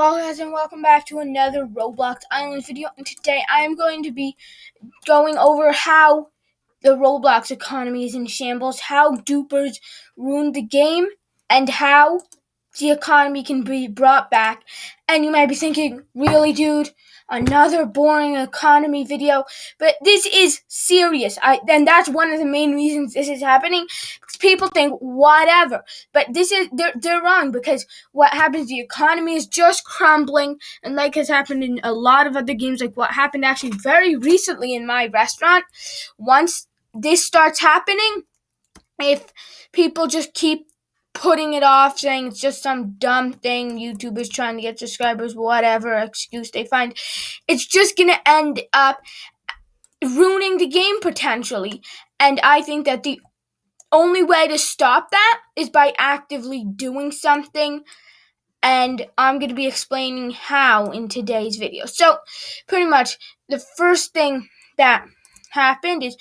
Hello guys and welcome back to another Roblox Island video, and today I am going to be going over how the Roblox economy is in shambles, how dupers ruined the game, and how the economy can be brought back. And you might be thinking, really dude, another boring economy video? But this is serious, and that's one of the main reasons this is happening. People think whatever, but they're wrong, because what happens, the economy is just crumbling, and like has happened in a lot of other games, like what happened actually very recently in my restaurant. Once this starts happening, if people just keep putting it off, saying it's just some dumb thing, YouTubers trying to get subscribers, whatever excuse they find, it's just gonna end up ruining the game potentially. And I think that the only way to stop that is by actively doing something, and I'm going to be explaining how in today's video. So, pretty much, the first thing that happened is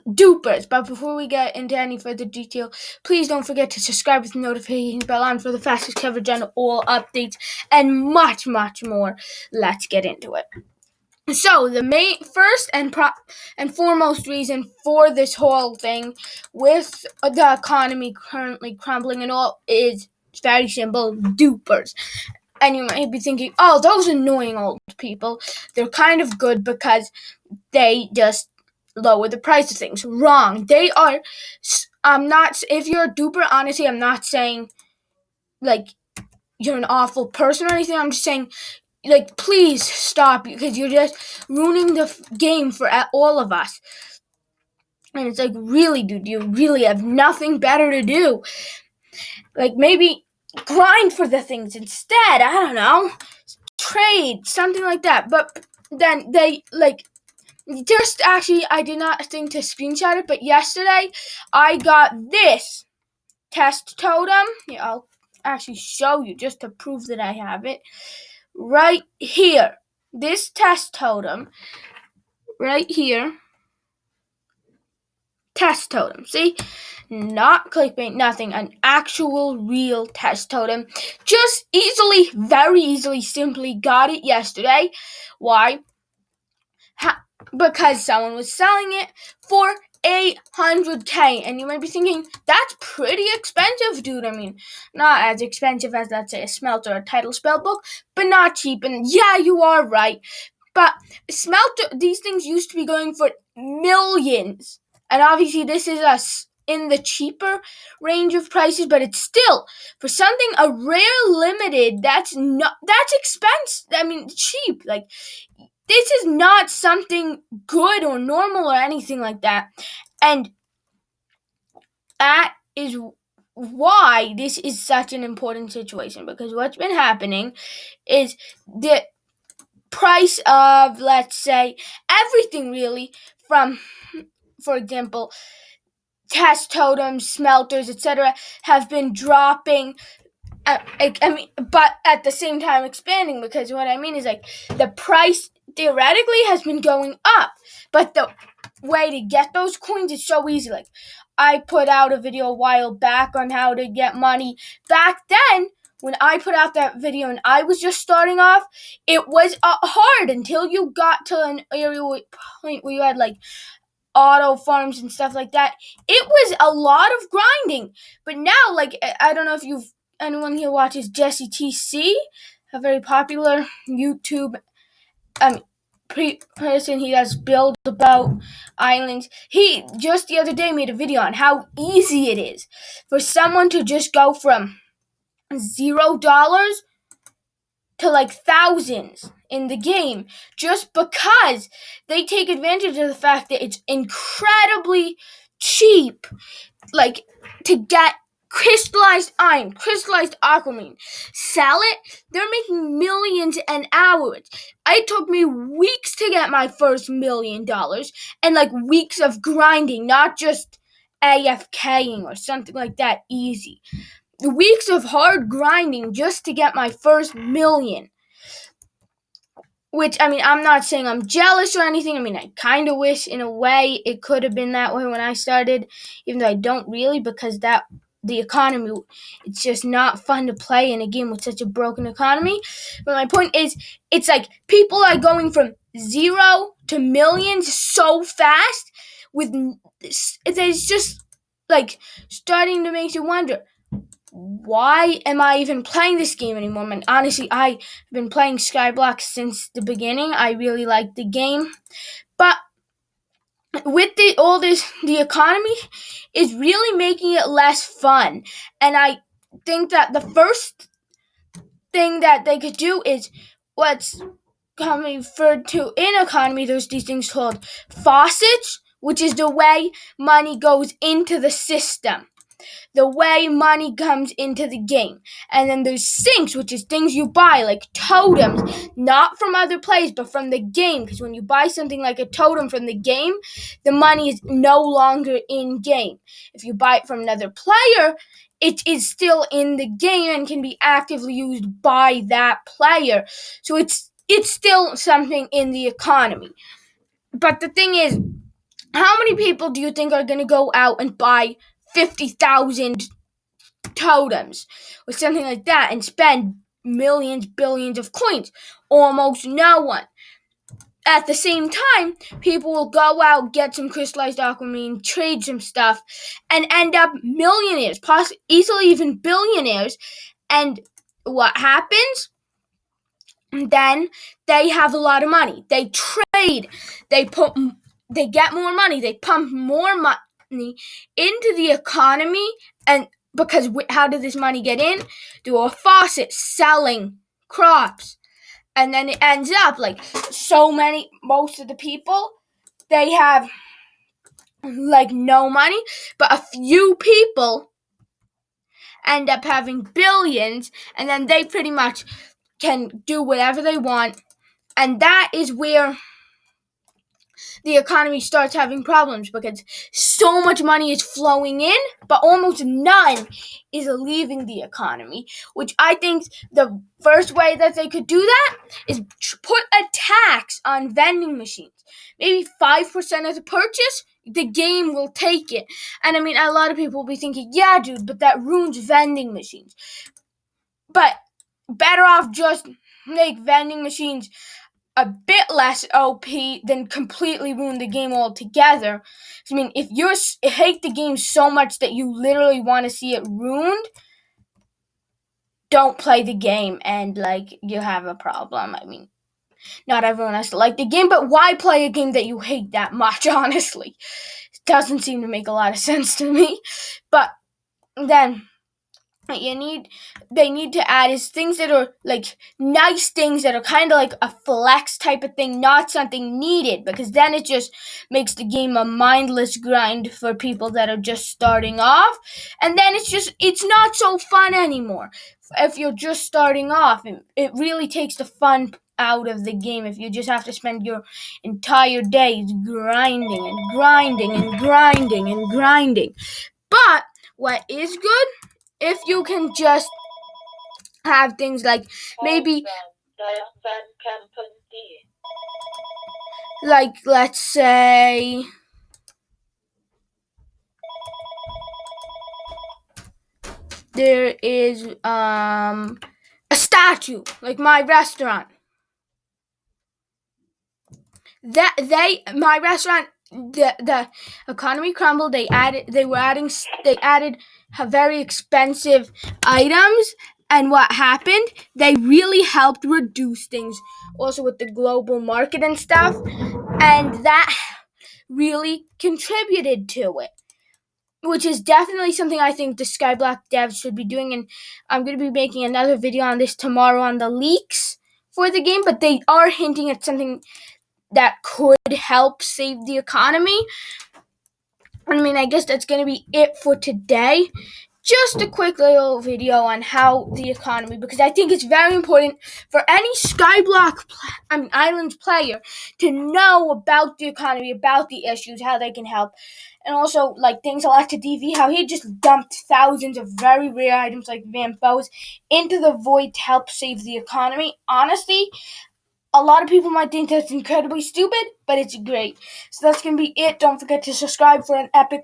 dupers. But before we get into any further detail, please don't forget to subscribe with the notification bell on for the fastest coverage on all updates and much, much more. Let's get into it. So the main first and foremost reason for this whole thing with the economy currently crumbling and all is very simple: dupers. And you might be thinking, oh, those annoying old people, they're kind of good because they just lower the price of things. Wrong. They are, if you're a duper, honestly, I'm not saying like you're an awful person or anything. I'm just saying, like, please stop, because you're just ruining the game for all of us. And it's like, really, dude, you really have nothing better to do. Like, maybe grind for the things instead. I don't know. Trade, something like that. But then they, just actually, I did not think to screenshot it, but yesterday I got this test totem. Yeah, I'll actually show you just to prove that I have it. Right here, this test totem, right here, test totem, see, not clickbait, nothing, an actual real test totem, just easily, very easily, simply got it yesterday. Why? Because someone was selling it for 800k, and you might be thinking, that's pretty expensive, dude. I mean, not as expensive as, let's say, a smelter or a title spell book, but not cheap. And yeah, you are right, but smelter, these things used to be going for millions, and obviously this is us in the cheaper range of prices, but it's still, for something, a rare limited, that's expensive. I mean, cheap. Like, this is not something good or normal or anything like that. And that is why this is such an important situation, because what's been happening is the price of, let's say, everything really, from, for example, test totems, smelters, etc., have been dropping. But at the same time expanding, because what I mean is, like, the price theoretically has been going up, but the way to get those coins is so easy. Like, I put out a video a while back on how to get money. Back then, when I put out that video and I was just starting off, it was hard until you got to an area point where you had, like, auto farms and stuff like that. It was a lot of grinding. But now, like, I don't know if anyone here watches Jesse TC, a very popular YouTube person. He does build about islands. He just the other day made a video on how easy it is for someone to just go from $0 to like thousands in the game, just because they take advantage of the fact that it's incredibly cheap, like, to get crystallized iron, crystallized aquamarine, sell it. They're making millions an hour. It took me weeks to get my first $1 million, and like weeks of grinding, not just AFKing or something like that easy. Weeks of hard grinding just to get my first million. Which, I mean, I'm not saying I'm jealous or anything. I mean, I kind of wish in a way it could have been that way when I started, even though I don't really, because that the economy. It's just not fun to play in a game with such a broken economy. But my point is, it's like people are going from 0 to millions so fast. It's just like starting to make you wonder, why am I even playing this game anymore? And honestly, I've been playing skyblock since the beginning. I really like the game, but with the economy is really making it less fun. And I think that the first thing that they could do is what's referred to in economy. There's these things called faucets, which is the way money goes into the system, the way money comes into the game. And then there's sinks, which is things you buy, like totems, not from other players, but from the game. Because when you buy something like a totem from the game, the money is no longer in game. If you buy it from another player, it is still in the game and can be actively used by that player. So it's still something in the economy. But the thing is, how many people do you think are going to go out and buy 50,000 totems or something like that and spend millions, billions of coins? Almost no one. At the same time, people will go out, get some crystallized aquamarine, trade some stuff, and end up millionaires, possibly easily even billionaires. And what happens? Then they have a lot of money. They trade. They get more money. They pump more money into the economy. And because how did this money get in? Through a faucet selling crops. And then it ends up like most of the people, they have like no money, but a few people end up having billions, and then they pretty much can do whatever they want. And that is where the economy starts having problems, because so much money is flowing in, but almost none is leaving the economy, which I think the first way that they could do that is put a tax on vending machines. Maybe 5% of the purchase, the game will take it. And I mean, a lot of people will be thinking, yeah, dude, but that ruins vending machines. But better off just make vending machines a bit less OP than completely ruin the game altogether. I mean, if you hate the game so much that you literally want to see it ruined, don't play the game, and like, you have a problem. I mean, not everyone has to like the game, but why play a game that you hate that much, honestly? It doesn't seem to make a lot of sense to me. But then they need to add is things that are like nice things that are kind of like a flex type of thing, not something needed, because then it just makes the game a mindless grind for people that are just starting off. And then it's not so fun anymore if you're just starting off. It really takes the fun out of the game if you just have to spend your entire days grinding and grinding and grinding and grinding. But what is good, if you can just have things like maybe, like, let's say, there is a statue, like my restaurant. My restaurant, the economy crumbled. They added very expensive items, and what happened? They really helped reduce things, also with the global market and stuff, and that really contributed to it, which is definitely something I think the skyblock devs should be doing. And I'm going to be making another video on this tomorrow on the leaks for the game, but they are hinting at something that could help save the economy. I mean, I guess that's going to be it for today. Just a quick little video on how the economy, because I think it's very important for any Islands player to know about the economy, about the issues, how they can help. And also, like, things like to DV, how he just dumped thousands of very rare items like Vampos into the void to help save the economy. Honestly, a lot of people might think that's incredibly stupid, but it's great. So that's going to be it. Don't forget to subscribe for an epic